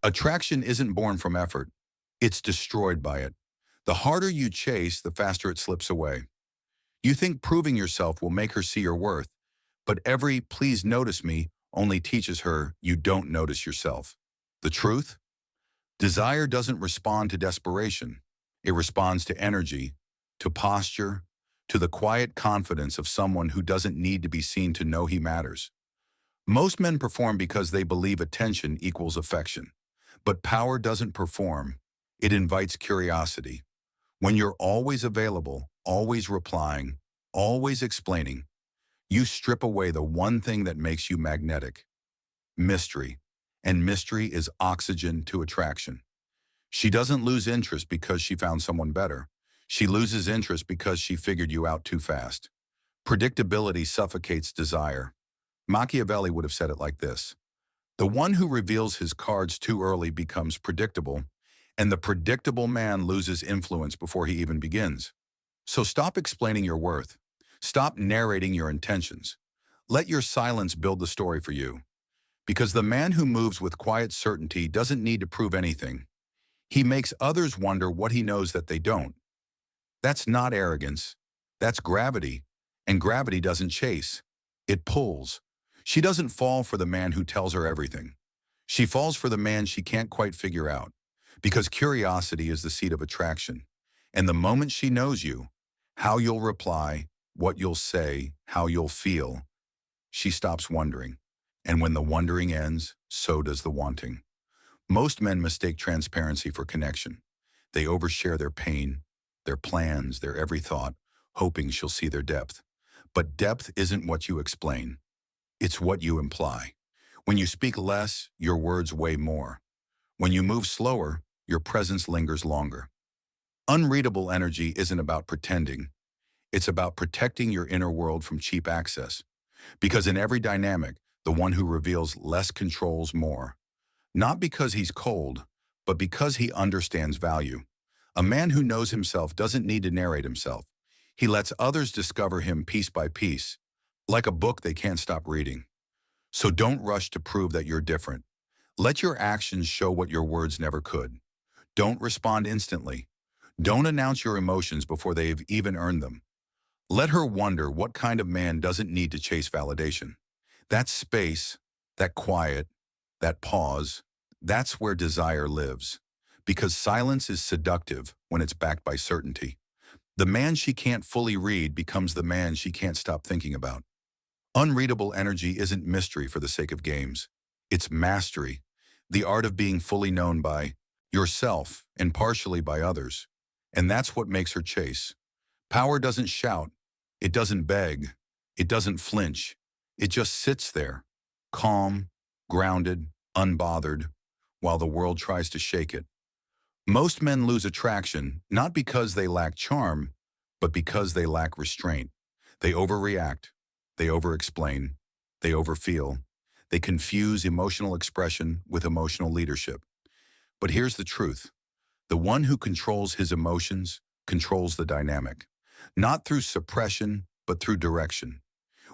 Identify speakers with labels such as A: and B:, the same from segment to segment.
A: Attraction isn't born from effort. It's destroyed by it. The harder you chase, the faster it slips away. You think proving yourself will make her see your worth, but every "please notice me" only teaches her you don't notice yourself. The truth? Desire doesn't respond to desperation. It responds to energy, to posture, to the quiet confidence of someone who doesn't need to be seen to know he matters. Most men perform because they believe attention equals affection. But power doesn't perform. It invites curiosity. When you're always available, always replying, always explaining, you strip away the one thing that makes you magnetic: mystery. And mystery is oxygen to attraction. She doesn't lose interest because she found someone better. She loses interest because she figured you out too fast. Predictability suffocates desire. Machiavelli would have said it like this: the one who reveals his cards too early becomes predictable, and the predictable man loses influence before he even begins. So stop explaining your worth. Stop narrating your intentions. Let your silence build the story for you. Because the man who moves with quiet certainty doesn't need to prove anything. He makes others wonder what he knows that they don't. That's not arrogance. That's gravity. And gravity doesn't chase. It pulls. She doesn't fall for the man who tells her everything. She falls for the man she can't quite figure out. Because curiosity is the seed of attraction. And the moment she knows you, how you'll reply, what you'll say, how you'll feel, she stops wondering. And when the wondering ends, so does the wanting. Most men mistake transparency for connection. They overshare their pain, their plans, their every thought, hoping she'll see their depth. But depth isn't what you explain. It's what you imply. When you speak less, your words weigh more. When you move slower, your presence lingers longer. Unreadable energy isn't about pretending. It's about protecting your inner world from cheap access. Because in every dynamic, the one who reveals less controls more. Not because he's cold, but because he understands value. A man who knows himself doesn't need to narrate himself. He lets others discover him piece by piece, like a book they can't stop reading. So don't rush to prove that you're different. Let your actions show what your words never could. Don't respond instantly. Don't announce your emotions before they've even earned them. Let her wonder what kind of man doesn't need to chase validation. That space, that quiet, that pause, that's where desire lives. Because silence is seductive when it's backed by certainty. The man she can't fully read becomes the man she can't stop thinking about. Unreadable energy isn't mystery for the sake of games. It's mastery, the art of being fully known by yourself and partially by others. And that's what makes her chase. Power doesn't shout. It doesn't beg. It doesn't flinch. It just sits there, calm, grounded, unbothered, while the world tries to shake it. Most men lose attraction not because they lack charm, but because they lack restraint. They overreact. They overexplain. They overfeel. They confuse emotional expression with emotional leadership. But here's the truth. The one who controls his emotions controls the dynamic. Not through suppression, but through direction.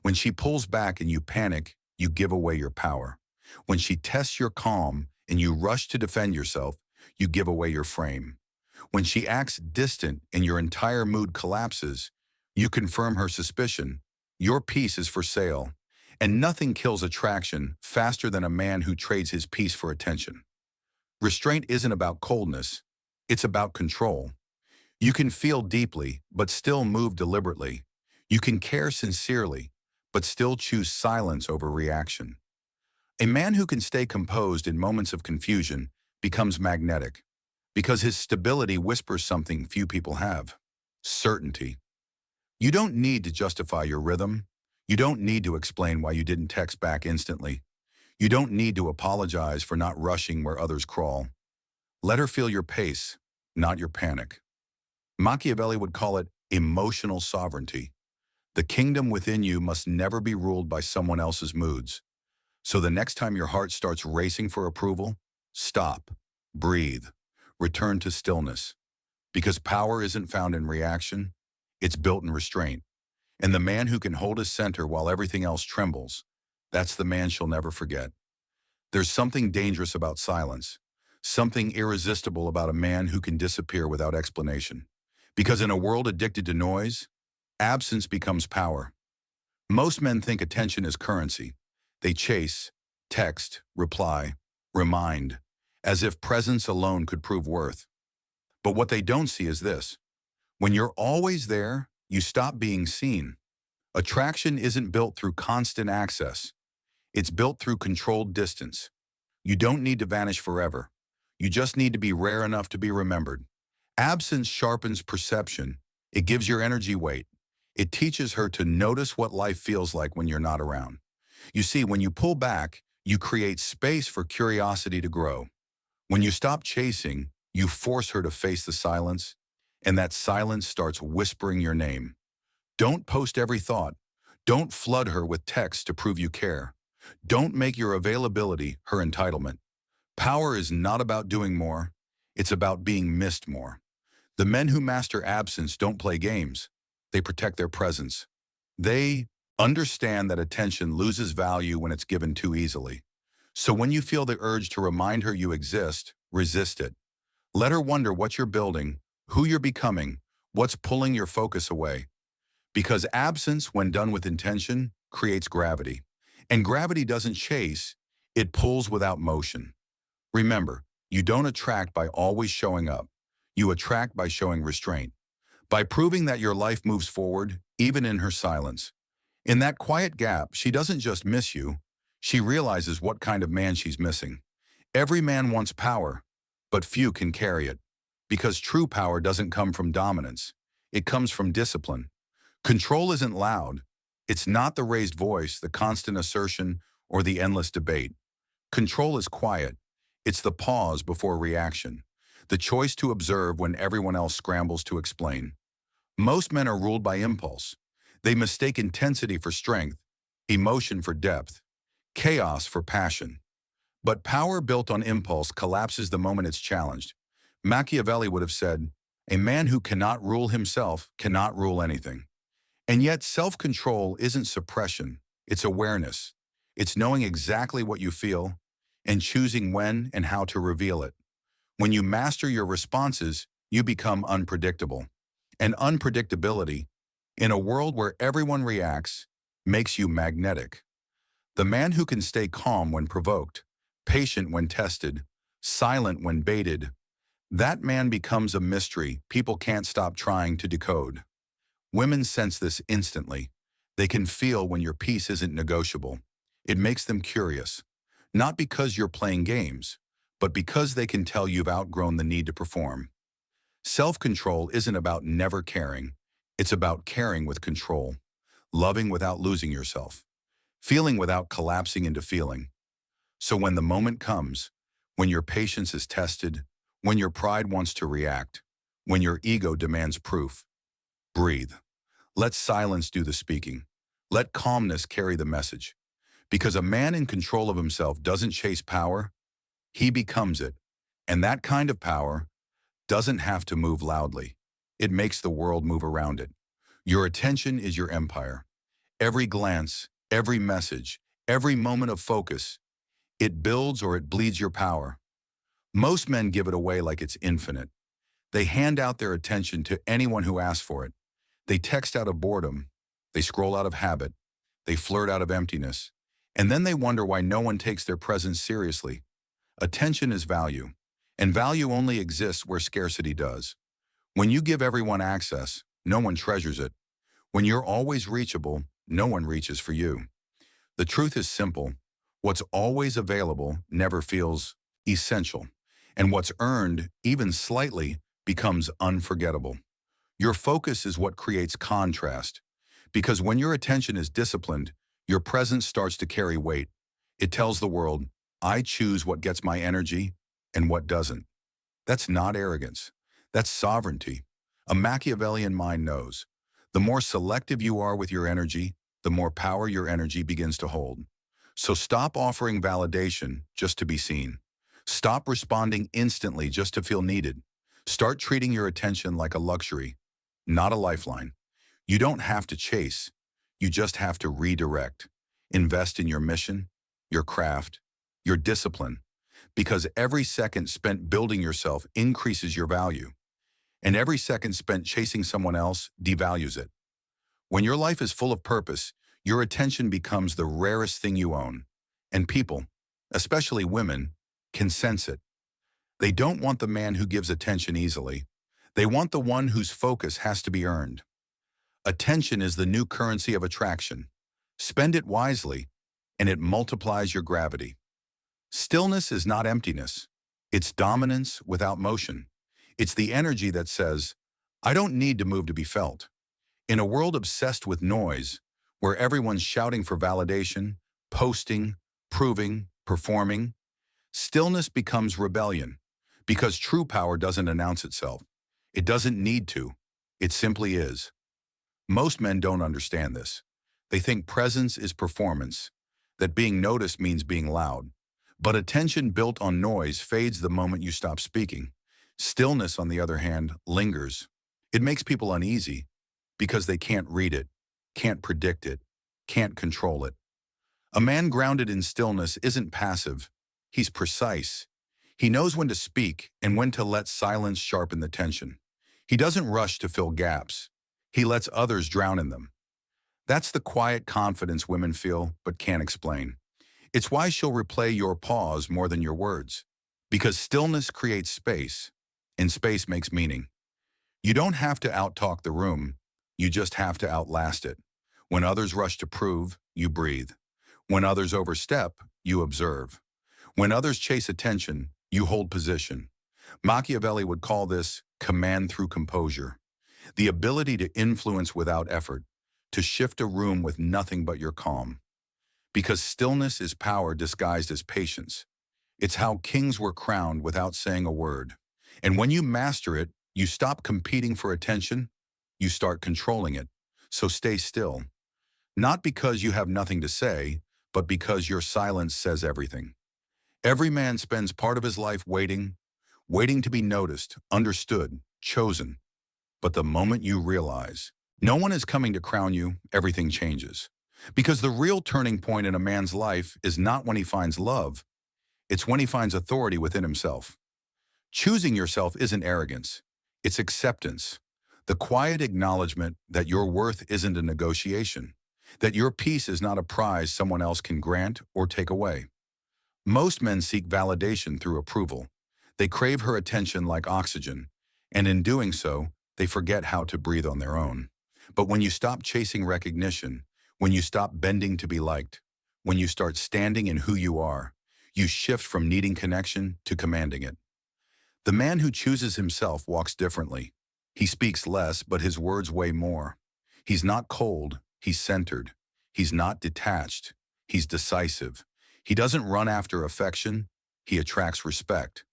A: When she pulls back and you panic, you give away your power. When she tests your calm and you rush to defend yourself, you give away your frame. When she acts distant and your entire mood collapses, you confirm her suspicion. Your peace is for sale. And nothing kills attraction faster than a man who trades his peace for attention. Restraint isn't about coldness. It's about control. You can feel deeply, but still move deliberately. You can care sincerely, but still choose silence over reaction. A man who can stay composed in moments of confusion becomes magnetic, because his stability whispers something few people have: certainty. You don't need to justify your rhythm. You don't need to explain why you didn't text back instantly. You don't need to apologize for not rushing where others crawl. Let her feel your pace, not your panic. Machiavelli would call it emotional sovereignty. The kingdom within you must never be ruled by someone else's moods. So the next time your heart starts racing for approval, stop, breathe, return to stillness. Because power isn't found in reaction, it's built in restraint. And the man who can hold his center while everything else trembles, that's the man she'll never forget. There's something dangerous about silence. Something irresistible about a man who can disappear without explanation. Because in a world addicted to noise, absence becomes power. Most men think attention is currency. They chase, text, reply, remind, as if presence alone could prove worth. But what they don't see is this. When you're always there, you stop being seen. Attraction isn't built through constant access. It's built through controlled distance. You don't need to vanish forever. You just need to be rare enough to be remembered. Absence sharpens perception. It gives your energy weight. It teaches her to notice what life feels like when you're not around. You see, when you pull back, you create space for curiosity to grow. When you stop chasing, you force her to face the silence, and that silence starts whispering your name. Don't post every thought. Don't flood her with text to prove you care. Don't make your availability her entitlement. Power is not about doing more. It's about being missed more. The men who master absence don't play games. They protect their presence. They understand that attention loses value when it's given too easily. So when you feel the urge to remind her you exist, resist it. Let her wonder what you're building, who you're becoming, what's pulling your focus away. Because absence, when done with intention, creates gravity. And gravity doesn't chase, it pulls without motion. Remember, you don't attract by always showing up. You attract by showing restraint. By proving that your life moves forward, even in her silence. In that quiet gap, she doesn't just miss you, she realizes what kind of man she's missing. Every man wants power, but few can carry it. Because true power doesn't come from dominance. It comes from discipline. Control isn't loud. It's not the raised voice, the constant assertion, or the endless debate. Control is quiet. It's the pause before reaction. The choice to observe when everyone else scrambles to explain. Most men are ruled by impulse. They mistake intensity for strength, emotion for depth, chaos for passion. But power built on impulse collapses the moment it's challenged. Machiavelli would have said, "A man who cannot rule himself cannot rule anything." And yet self-control isn't suppression, it's awareness. It's knowing exactly what you feel and choosing when and how to reveal it. When you master your responses, you become unpredictable. And unpredictability, in a world where everyone reacts, makes you magnetic. The man who can stay calm when provoked, patient when tested, silent when baited, that man becomes a mystery people can't stop trying to decode. Women sense this instantly. They can feel when your peace isn't negotiable. It makes them curious. Not because you're playing games, but because they can tell you've outgrown the need to perform. Self-control isn't about never caring. It's about caring with control, loving without losing yourself, feeling without collapsing into feeling. So when the moment comes, when your patience is tested, when your pride wants to react, when your ego demands proof, breathe. Let silence do the speaking. Let calmness carry the message. Because a man in control of himself doesn't chase power, he becomes it. And that kind of power doesn't have to move loudly. It makes the world move around it. Your attention is your empire. Every glance, every message, every moment of focus, it builds or it bleeds your power. Most men give it away like it's infinite. They hand out their attention to anyone who asks for it. They text out of boredom. They scroll out of habit. They flirt out of emptiness. And then they wonder why no one takes their presence seriously. Attention is value, and value only exists where scarcity does. When you give everyone access, no one treasures it. When you're always reachable, no one reaches for you. The truth is simple. What's always available never feels essential, and what's earned, even slightly, becomes unforgettable. Your focus is what creates contrast, because when your attention is disciplined, your presence starts to carry weight. It tells the world, I choose what gets my energy and what doesn't. That's not arrogance. That's sovereignty. A Machiavellian mind knows. The more selective you are with your energy, the more power your energy begins to hold. So stop offering validation just to be seen. Stop responding instantly just to feel needed. Start treating your attention like a luxury, not a lifeline. You don't have to chase. You just have to redirect. Invest in your mission, your craft, your discipline. because every second spent building yourself increases your value, and every second spent chasing someone else devalues it. When your life is full of purpose, your attention becomes the rarest thing you own, and people, especially women, can sense it. They don't want the man who gives attention easily. They want the one whose focus has to be earned. Attention is the new currency of attraction. Spend it wisely, and it multiplies your gravity. Stillness is not emptiness. It's dominance without motion. It's the energy that says, I don't need to move to be felt. In a world obsessed with noise, where everyone's shouting for validation, posting, proving, performing, stillness becomes rebellion, because true power doesn't announce itself. It doesn't need to. It simply is. Most men don't understand this. They think presence is performance, that being noticed means being loud. But attention built on noise fades the moment you stop speaking. Stillness, on the other hand, lingers. It makes people uneasy because they can't read it, can't predict it, can't control it. A man grounded in stillness isn't passive. He's precise. He knows when to speak and when to let silence sharpen the tension. He doesn't rush to fill gaps. He lets others drown in them. That's the quiet confidence women feel but can't explain. It's why she'll replay your pause more than your words. Because stillness creates space, and space makes meaning. You don't have to outtalk the room. You just have to outlast it. When others rush to prove, you breathe. When others overstep, you observe. When others chase attention, you hold position. Machiavelli would call this command through composure. The ability to influence without effort, to shift a room with nothing but your calm. Because stillness is power disguised as patience. It's how kings were crowned without saying a word. And when you master it, you stop competing for attention, you start controlling it. So stay still. Not because you have nothing to say, but because your silence says everything. Every man spends part of his life waiting to be noticed, understood, chosen. But the moment you realize no one is coming to crown you, everything changes. Because the real turning point in a man's life is not when he finds love, it's when he finds authority within himself. Choosing yourself isn't arrogance, it's acceptance. The quiet acknowledgement that your worth isn't a negotiation, that your peace is not a prize someone else can grant or take away. Most men seek validation through approval. They crave her attention like oxygen, and in doing so, they forget how to breathe on their own. But when you stop chasing recognition, when you stop bending to be liked, when you start standing in who you are, you shift from needing connection to commanding it. The man who chooses himself walks differently. He speaks less, but his words weigh more. He's not cold, he's centered. He's not detached, he's decisive. He doesn't run after affection, he attracts respect.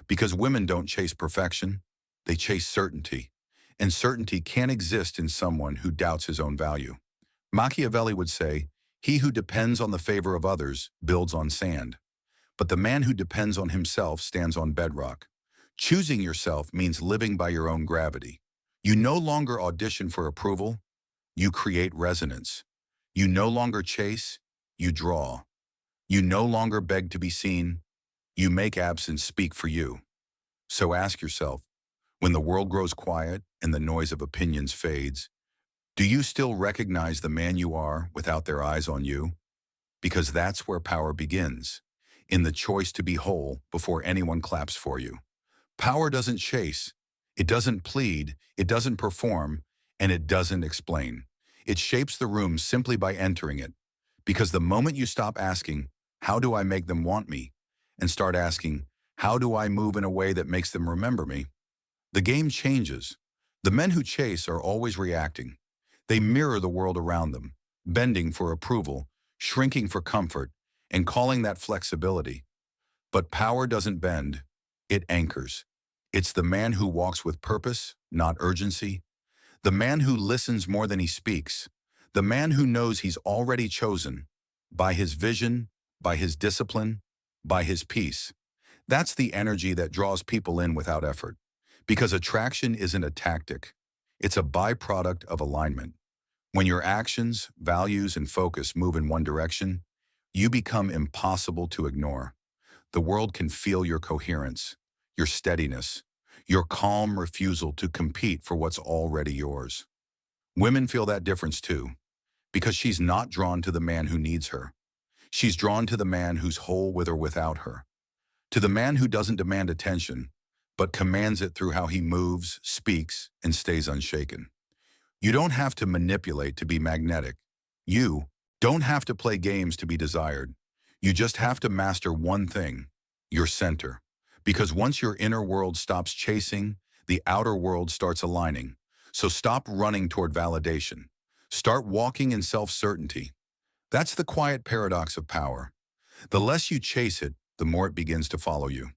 A: Because women don't chase perfection, they chase certainty. And certainty can't exist in someone who doubts his own value. Machiavelli would say, he who depends on the favor of others builds on sand. But the man who depends on himself stands on bedrock. Choosing yourself means living by your own gravity. You no longer audition for approval, you create resonance. You no longer chase, you draw. You no longer beg to be seen, you make absence speak for you. So ask yourself, when the world grows quiet and the noise of opinions fades, do you still recognize the man you are without their eyes on you? Because that's where power begins, in the choice to be whole before anyone claps for you. Power doesn't chase, it doesn't plead, it doesn't perform, and it doesn't explain. It shapes the room simply by entering it. Because the moment you stop asking, how do I make them want me? And start asking, how do I move in a way that makes them remember me? The game changes. The men who chase are always reacting. They mirror the world around them, bending for approval, shrinking for comfort, and calling that flexibility. But power doesn't bend, it anchors. It's the man who walks with purpose, not urgency. The man who listens more than he speaks. The man who knows he's already chosen by his vision, by his discipline, by his peace. That's the energy that draws people in without effort. Because attraction isn't a tactic. It's a byproduct of alignment. When your actions, values, and focus move in one direction, you become impossible to ignore. The world can feel your coherence, your steadiness, your calm refusal to compete for what's already yours. Women feel that difference too, because she's not drawn to the man who needs her. She's drawn to the man who's whole with or without her, to the man who doesn't demand attention, but commands it through how he moves, speaks, and stays unshaken. You don't have to manipulate to be magnetic. You don't have to play games to be desired. You just have to master one thing, your center. Because once your inner world stops chasing, the outer world starts aligning. So stop running toward validation. Start walking in self-certainty. That's the quiet paradox of power. The less you chase it, the more it begins to follow you.